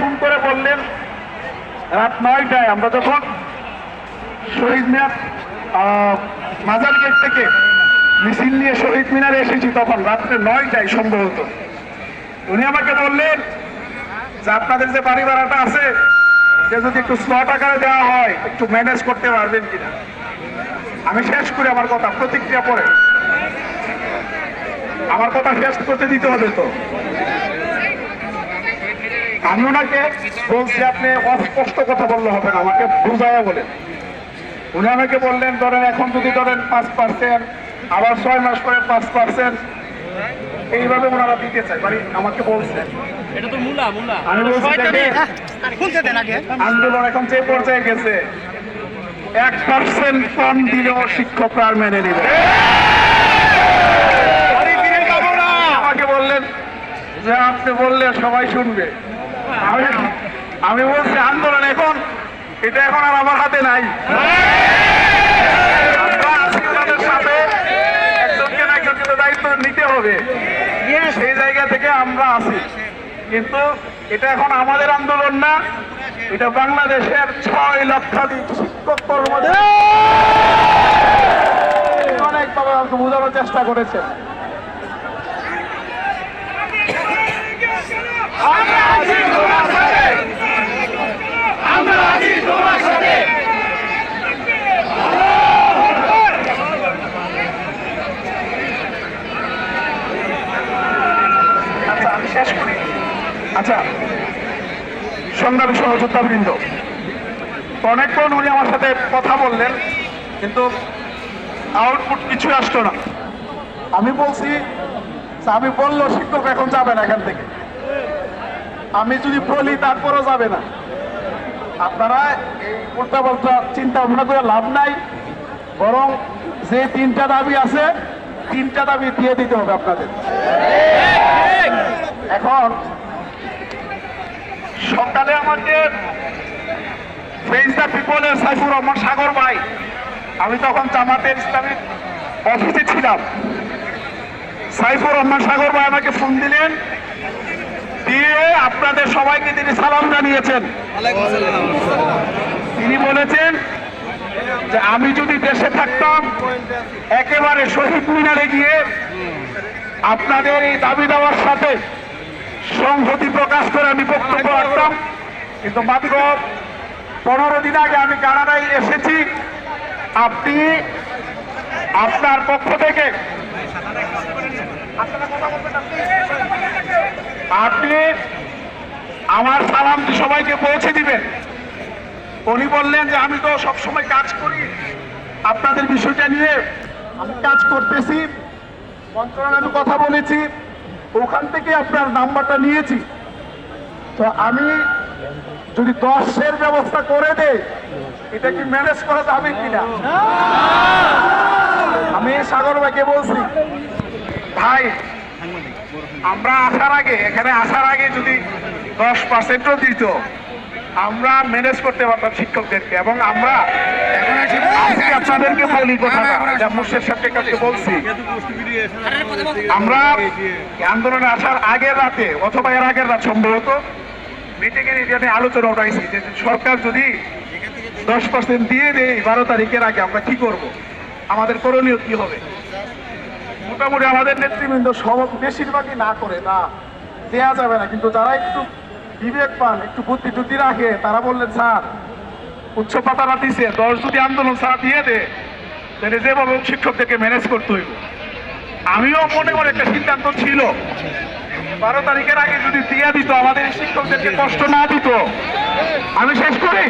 Phone করে বললেন রাত 9টায় আমরা যখন শহীদ মিনার মাজার গেট থেকে মিছিল নিয়ে শহীদ মিনারে এসেছি তখন রাত্রে 9টায় সম্ভবত উনি আমাকে বললেন যে আপনাদের যে বাড়ি ভাড়াটা আছে যে যদি একটু স্লট আকারে দেওয়া হয় একটু ম্যানেজ করতে পারবেন কিনা। আমি শেষ করি আমার কথা, প্রতিক্রিয়া পরে আমার কথা শেষ করতে দিতে হবে। তো আমি ওনাকে বলছি আপনি অস্পষ্ট কথা বললে হবে না, আমাকে বুঝাইয়া বলেন। উনি আমাকে বললেন ধরেন এখন যদি ধরেন 5%, আবার 6 মাস পরে 5%, এইভাবে ওনারা দিতে চায় বাড়ি আমাকে বলছেন। আমি বলছি আন্দোলন এখন যে পর্যায়ে গেছে 1% কম দিলেও শিক্ষকরা আর মেনে নেবে। আমাকে বললেন যে আপনি বললে সবাই শুনবে। আমি বলছি আন্দোলন এখন এটা এখন আর আমার হাতে নাই। আমরা আছি ওনাদের সাথে, একজনকে না একজনকে তো দায়িত্ব নিতে হবে, সেই জায়গা থেকে আমরা আছি। কিন্তু এটা এখন আমাদের আন্দোলন না, এটা বাংলাদেশের 6 লক্ষাধিক শিক্ষক কর্মচারী অনেকভাবে আমাকে বোঝানোর চেষ্টা করেছে। আচ্ছা আমি শেষ করি। আচ্ছা সংগ্রামী সহযোদ্ধাবৃন্দ, অনেকক্ষণ উনি আমার সাথে কথা বললেন কিন্তু আউটপুট কিছুই আসতো না। আমি বলছি আমি বললো শিক্ষক এখন যাবে না এখান থেকে, আমি যদি বলি তারপরও যাবে না। আপনারা এই উল্টা পাল্টা চিন্তা ভাবনা করে লাভ নাই, বরং যে 3টা দাবি আছে 3টা দাবি দিয়ে দিতে হবে আপনাদের। এখন সকালে আমাকে ফেস দ্য পিপলের সাইফুর রহমান সাগর ভাই, আমি তখন জামাতের ইসলামী অফিসে ছিলাম, সাইফুর রহমান সাগর ভাই আমাকে ফোন দিলেন, দিয়ে আপনাদের সবাইকে তিনি সালাম জানিয়েছেন। তিনি বলেছেন যে আমি যদি দেশে থাকতাম একেবারে শহীদ মিনারে গিয়ে আপনাদের এই দাবি দেওয়ার সাথে সংহতি প্রকাশ করে আমি বক্তব্য রাখতাম। কিন্তু মাত্র 15 দিন আগে আমি কানাডায় এসেছি, আপনি আপনার পক্ষ থেকে আপনি আমার সালামটি সবাইকে পৌঁছে দিবেন। উনি বললেন যে আমি তো সবসময় কাজ করি আপনাদের বিষয়টা নিয়ে, আমি কাজ করতেছি, মন্ত্রণালয়ে কথা বলেছি, ওখান থেকে আপনার নাম্বারটা নিয়েছি। তো আমি যদি 10-এর ব্যবস্থা করে দেই এটা কি ম্যানেজ করা যাবে কিনা। আমি সাগর ভাইকে বলছি ভাই আমরা আসার আগে, এখানে আসার আগে যদি 10%ও দিত আমরা ম্যানেজ করতে পারতাম শিক্ষকদেরকে। এবং আমরা আজকে আপনাদেরকে বলি কথাটা, যা মুর্শেদ সাহেবকে কাছে বলছি, আমরা আন্দোলনে আসার আগের রাতে অথবা এর আগের রাত সম্ভবত মিটিং এর এটা নিয়ে আলোচনা উঠাইছি যে সরকার যদি 10% দিয়ে দেয় 12 তারিখের আগে আমরা কি করব, আমাদের করণীয় কি হবে। মোটামুটি আমাদের নেতৃবৃন্দ সব বেশিরভাগই না করে না দেয়া যাবে না, কিন্তু যারা একটু বিবেক পান, একটু বুদ্ধি টুদ্ধি রাখে, তারা বললেন স্যার উচ্চ পাতারা দিছে 10 যদি আন্দোলন স্যার দিয়ে দে তাহলে যেভাবে শিক্ষকদেরকে ম্যানেজ করতে হইব। আমিও মনে করে একটা সিদ্ধান্ত ছিল 12 তারিখের আগে যদি দিয়ে দিত আমাদের শিক্ষকদেরকে কষ্ট না দিত। আমি শেষ করি,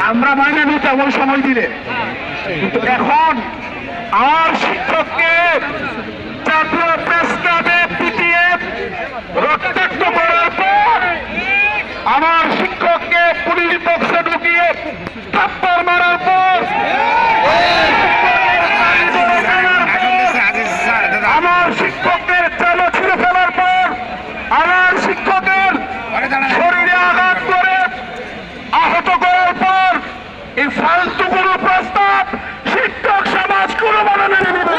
আমরা মাইনে নিতে এমন সময় দিলে, কিন্তু এখন আমার শিক্ষককে জাতীয় প্রেস ক্লাবে পিটিয়ে রক্তাক্ত করার পর, আমার শিক্ষককে পুলিশ বক্সে ঢুকিয়ে থাপ্পড় মারার পর, আমার শিক্ষকদের চালো ছিঁড়ে ফেলার পর, আমার শিক্ষকের শরীরে আঘাত করে আহত করার পর এই ফালতু কোনো প্রস্তাব শিক্ষক সমাজ কোনো মেনে নেবে না।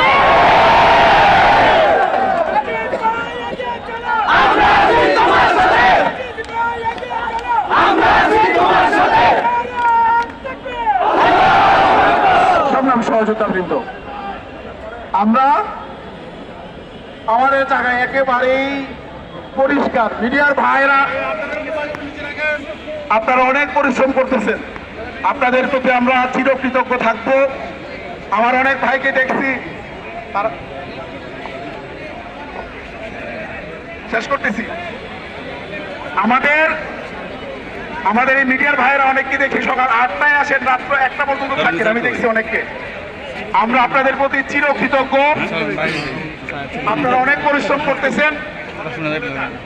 আমরা আমরা আমাদের জায়গায় একেবারেই পরিষ্কার। মিডিয়ার ভাইরা আপনারা অনেক পরিশ্রম করতেছেন, আপনাদের প্রতি আমরা চিরকৃতজ্ঞ থাকবো। আমার অনেক ভাইকে দেখছি, তারা শেষ করতেছি। আমাদের এই মিডিয়ার ভাইয়েরা অনেককে দেখি সকাল 8টায় আসেন, রাত্র 1টা পর্যন্ত থাকেন, আমি দেখছি অনেককে। আমরা আপনাদের প্রতি চিরকৃতজ্ঞ, আপনারা অনেক পরিশ্রম করতেছেন।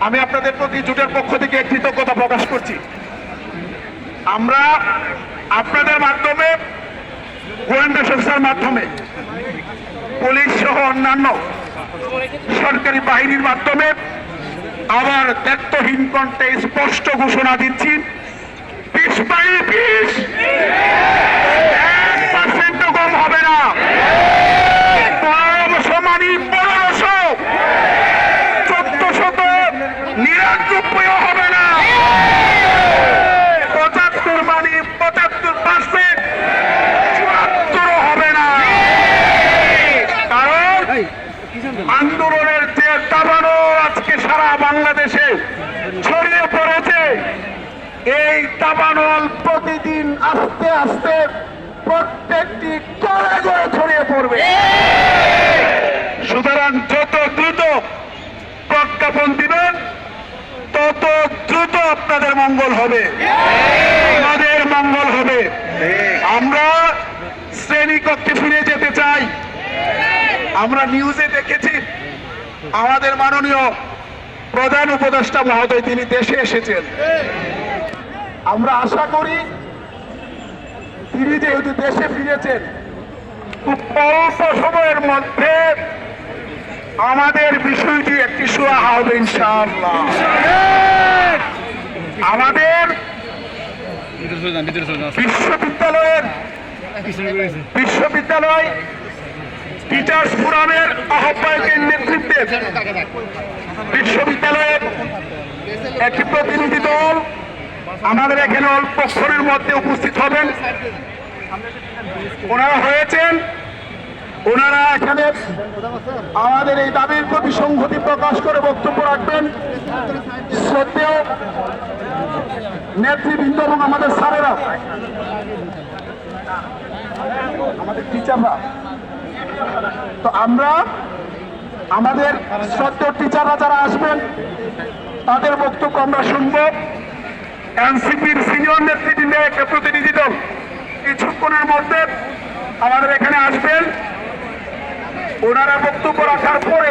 আমি আপনাদের প্রতি জোটের পক্ষ থেকে কৃতজ্ঞতা প্রকাশ করছি। আমরা আপনাদের মাধ্যমে, গোয়েন্দা সংস্থার মাধ্যমে, পুলিশ সহ অন্যান্য সরকারি বাহিনীর মাধ্যমে আবার দায়িত্বহীন কণ্ঠে স্পষ্ট ঘোষণা দিচ্ছি, 1% কম হবে না। 1500 মানে 1500, 1499 হবে না। 75 মানে 75%, 74 হবে না। কারণ আন্দোলনের যে দাবানো আজকে সারা বাংলাদেশে ছড়িয়ে পড়েছে, এই দাবানল প্রতিদিন আস্তে আস্তে প্রত্যেকটি ঘরে ঘরে ছড়িয়ে পড়বে। সুতরাং যত দ্রুত প্রজ্ঞাপন দিবেন, তত দ্রুত আপনাদের মঙ্গল হবে, আমাদের মঙ্গল হবে। আমরা শ্রেণীকক্ষে ফিরে যেতে চাই। আমরা নিউজে দেখেছি আমাদের মাননীয় প্রধান উপদেষ্টা মহোদয় তিনি দেশে এসেছেন। আমরা আশা করি তিনি যেহেতু দেশে ফিরেছেন, খুব অল্প সময়ের মধ্যে আমাদের বিষয়টি একটি সুরাহা হবে ইনশাআল্লাহ। আমাদের বিশ্ববিদ্যালয় টিচার্স ফোরামের আহ্বায়কের নেতৃত্বে বিশ্ববিদ্যালয়ের একটি প্রতিনিধি দল আমাদের এখানে অল্পক্ষণের মধ্যে উপস্থিত হবেন। ওনারা হয়েছেন, ওনারা এখানে আমাদের এই দাবির প্রতি সংহতি প্রকাশ করে বক্তব্য রাখবেন। শ্রদ্ধেয় নেতৃবৃন্দ এবং আমাদের স্যারেরা, আমাদের টিচাররা, তো আমরা আমাদের শ্রদ্ধেয় টিচাররা যারা আসবেন তাদের বক্তব্য আমরা শুনবো। এনসিপির সিনিয়র নেতৃবৃন্দের একটা প্রতিনিধি দল কিছুক্ষণের মধ্যে আমাদের এখানে আসবেন। ওনারা বক্তব্য রাখার পরে